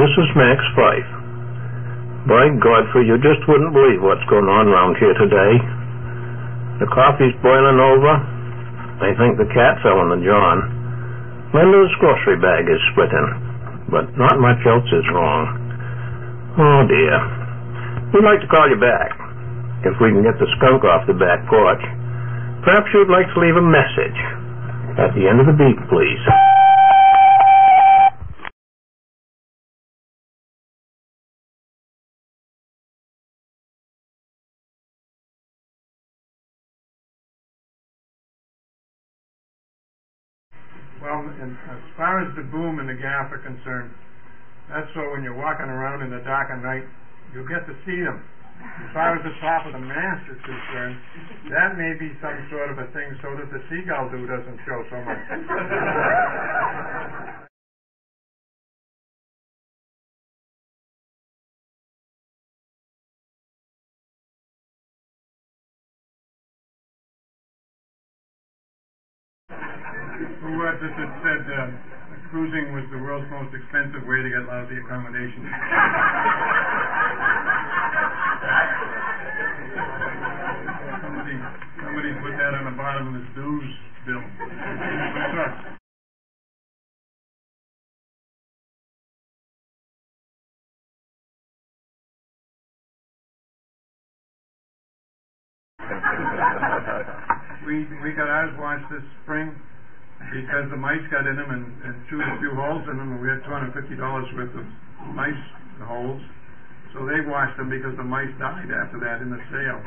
This is Max Fife. By Godfrey, you just wouldn't believe what's going on around here today. The coffee's boiling over. I think the cat fell in the john. Linda's grocery bag is splitting, but not much else is wrong. Oh dear. We'd like to call you back, if we can get the skunk off the back porch. Perhaps you'd like to leave a message at the end of the beep, please. Well, as far as the boom and the gaff are concerned, that's so when you're walking around in the dark at night, you'll get to see them. As far as the top of the mast is concerned, that may be some sort of a thing so that the seagull doesn't show so much. Who was it that said cruising was the world's most expensive way to get lousy accommodations? Somebody put that on the bottom of his dues bill. We got ours washed this spring because the mice got in them and chewed a few holes in them, and we had $250 worth of mice holes. So they washed them because the mice died after that in the sale.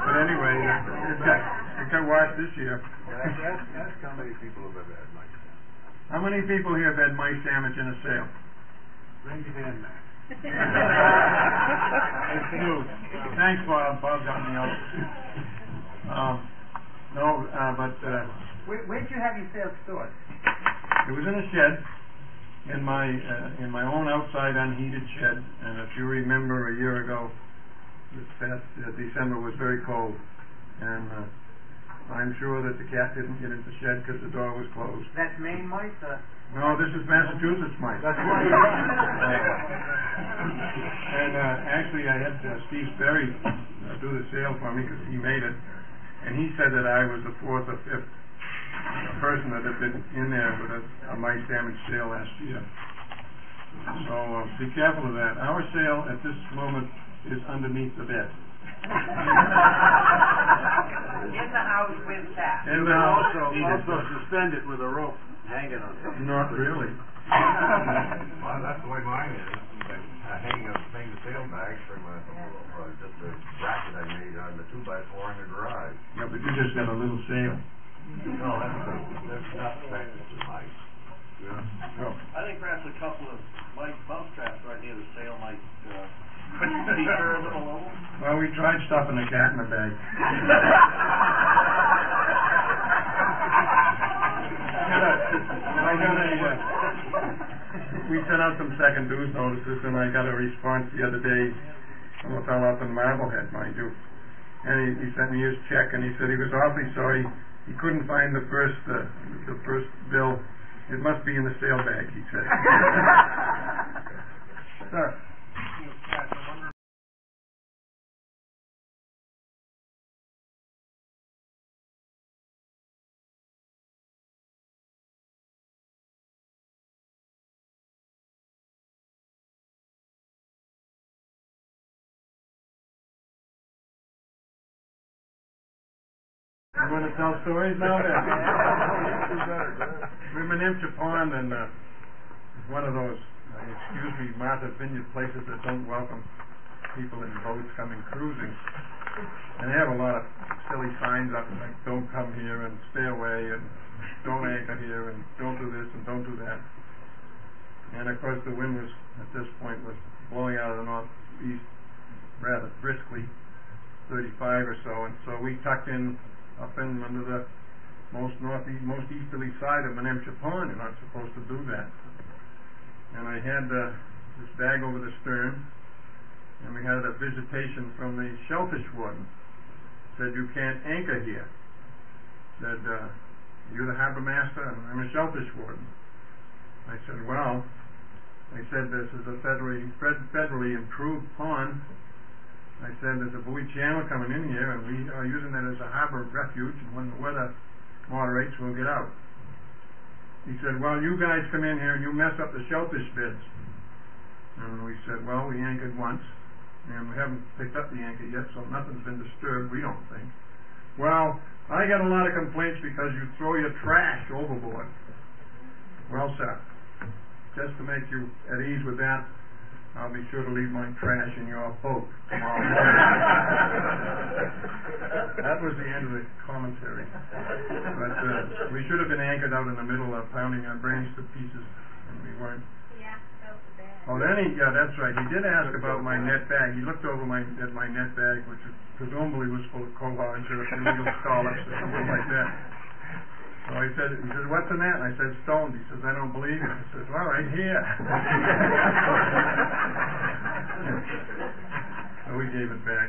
But anyway, it got washed this year. Ask how many people have ever had mice sandwich. How many people here have had mice sandwich in a sale? Raise your hand, Max. Thanks, Bob. Bob got me out. Where'd you have your sales stored? It was in a shed, in my own outside unheated shed. And if you remember, a year ago, this past December was very cold, and I'm sure that the cat didn't get into the shed because the door was closed. That's Maine mice? No, this is Massachusetts mice. That's right. And actually, I had Steve Sperry do the sale for me because he made it, and he said that I was the fourth or fifth person that had been in there with a mice damage sale last year. So be careful of that. Our sale at this moment is underneath the bed. In the house with that. In the house. Also suspend it with a rope, hang it on it. Not really. Well, that's the way mine is. I hang the sale bags from just a bracket I made on the 2x4 in the garage. Yeah, but you just got a little sale. No, that's not practice in mice. Yeah. So, I think perhaps a couple of mice bump traps right near the sale might deter a little level. well, we tried stuffing a cat in a bag. We sent out some second dues notices, and I got a response the other day from a fellow up in Marblehead, mind you. And he sent me his check, and he said he was awfully sorry he couldn't find the first bill. It must be in the sale bag, he said. Sir. You want to tell stories now? We're in Hampshire Pond, and it's one of those, excuse me, Martha's Vineyard places that don't welcome people in boats coming cruising. And they have a lot of silly signs up like "Don't come here" and "Stay away" and "Don't anchor here" and "Don't do this" and "Don't do that." And of course, the wind was at this point was blowing out of the northeast rather briskly, 35 or so, and so we tucked in up in under the most easterly side of Hampshire Pond. You're not supposed to do that. And I had this bag over the stern, and we had a visitation from the shellfish warden. Said, "You can't anchor here." Said, "You're the harbor master, and I'm a shellfish warden." I said, "Well," they said, "this is a federally improved pond." I said, "There's a buoy channel coming in here, and we are using that as a harbor refuge, and when the weather moderates, we'll get out." He said, "Well, you guys come in here and you mess up the shellfish beds." And we said, "Well, we anchored once, and we haven't picked up the anchor yet, so nothing's been disturbed, we don't think." "Well, I get a lot of complaints because you throw your trash overboard." "Well, sir, just to make you at ease with that, I'll be sure to leave my trash in your boat tomorrow morning." That was the end of the commentary. But we should have been anchored out in the middle of pounding our brains to pieces, and we weren't. Oh, then that's right. He did ask about my net bag. He looked over at my net bag, which presumably was full of cohogs or illegal scallops or something like that. So he said, "What's in that?" And I said, "Stones." He says, "I don't believe you." I says, "Well, right here." So we gave it back.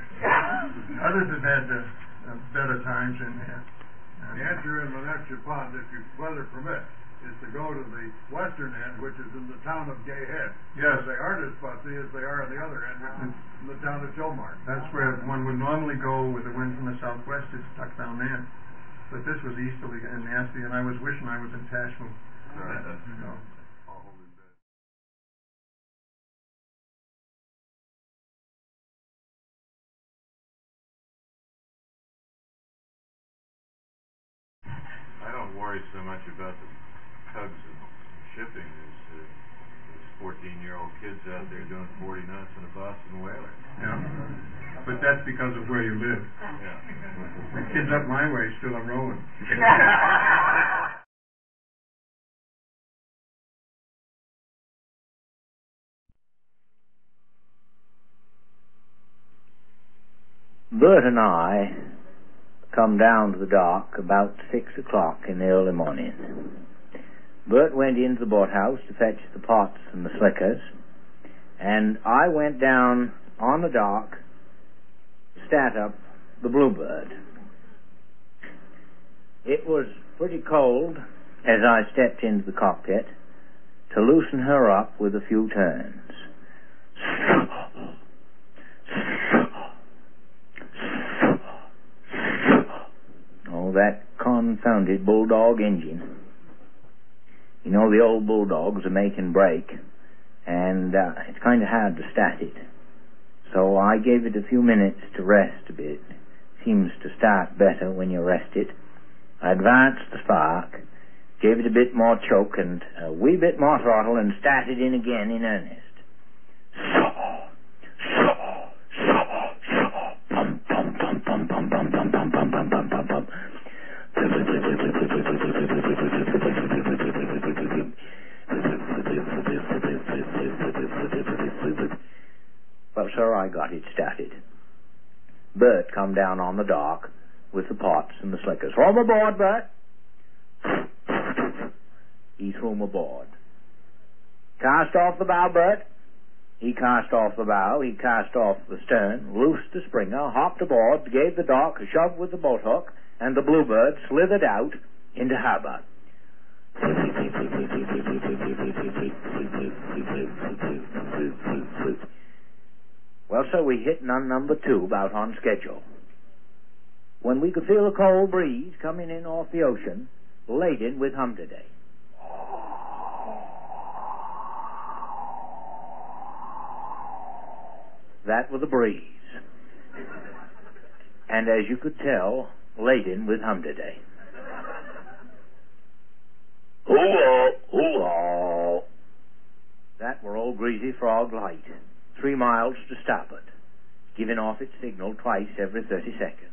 Others have had better times in there. The answer in the next pond, if weather permits, is to go to the western end, which is in the town of Gay Head. Yes. They aren't as fussy as they are on the other end, which is in the town of Chilmark. That's where one would normally go with the wind from the southwest. It's stuck down there. But this was easterly and nasty, and I was wishing I was in Tashmore. I'll hold his bed. I don't worry so much about the tugs and shipping as 14-year-old kids out there doing 40 knots in a Boston whaler. Yeah. But that's because of where you live. Yeah. The kids up my way still are rowing. Bert and I come down to the dock about 6 o'clock in the early morning. Bert went into the boathouse to fetch the pots and the slickers, and I went down on the dock to start up the Bluebird. It was pretty cold as I stepped into the cockpit to loosen her up with a few turns. Oh, that confounded bulldog engine. You know, the old bulldogs are make and break, and it's kind of hard to start it. So I gave it a few minutes to rest a bit. Seems to start better when you rest it. I advanced the spark, gave it a bit more choke and a wee bit more throttle, and started in again in earnest. Well, sir, I got it started. Bert come down on the dock with the pots and the slickers. "Throw 'em aboard, Bert." He threw 'em aboard. "Cast off the bow, Bert." He cast off the bow, he cast off the stern, loosed the springer, hopped aboard, gave the dock a shove with the boat hook, and the Bluebird slithered out into harbour. Well, so we hit nun number 2 about on schedule, when we could feel a cold breeze coming in off the ocean, laden with humdiday. That was the breeze, and as you could tell, laden with humdiday. Hoo-oh, hoo-oh. That were old Greasy Frog Light, 3 miles to starboard, giving off its signal twice every 30 seconds.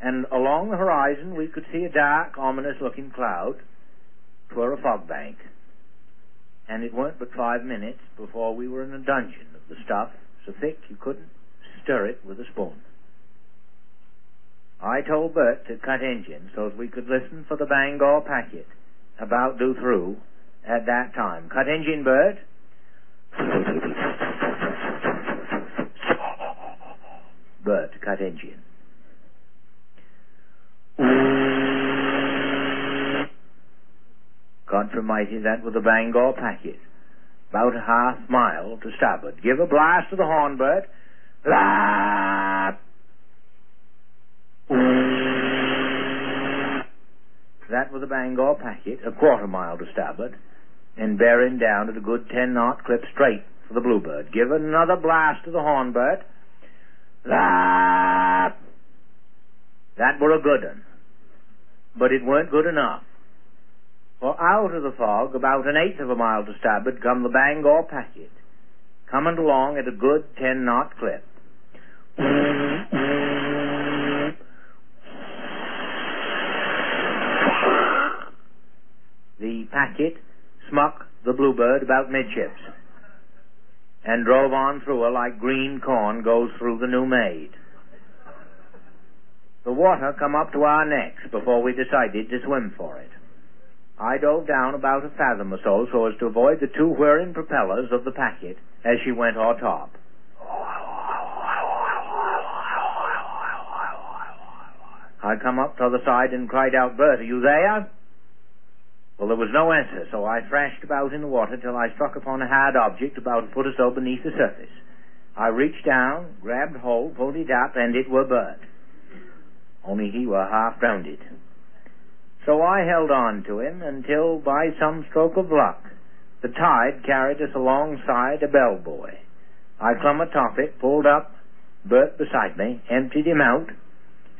And along the horizon we could see a dark, ominous-looking cloud. 'Twere a fog bank. And it weren't but 5 minutes before we were in a dungeon of the stuff so thick you couldn't stir it with a spoon. I told Bert to cut engine so as we could listen for the Bangor packet about due through at that time. "Cut engine, Bert." Bert cut engine. God Almighty, that was the Bangor packet. About a half-mile to starboard. Give a blast to the horn, Bert. Lap! That was the Bangor packet, a quarter-mile to starboard, and bearing down at a good 10-knot clip straight for the Bluebird. Give another blast to the horn, Bert. Lap! That were a good un. But it weren't good enough. For out of the fog, about an eighth of a mile to starboard, come the Bangor packet, coming along at a good 10-knot clip. The packet smuck the Bluebird about midships and drove on through her like green corn goes through the new maid. The water come up to our necks before we decided to swim for it. I dove down about a fathom or so as to avoid the two whirring propellers of the packet as she went on top. I come up to the side and cried out, "Bert, are you there?" Well, there was no answer, so I thrashed about in the water till I struck upon a hard object about a foot or so beneath the surface. I reached down, grabbed hold, pulled it up, and it were Bert. Only he were half drowned. So I held on to him until, by some stroke of luck, the tide carried us alongside a bellbuoy. I clumb atop it, pulled up Bert beside me, emptied him out,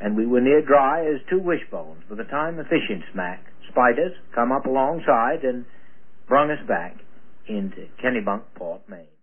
and we were near dry as two wishbones by the time the fishing smack spiders come up alongside and brung us back into Kennebunkport, Maine.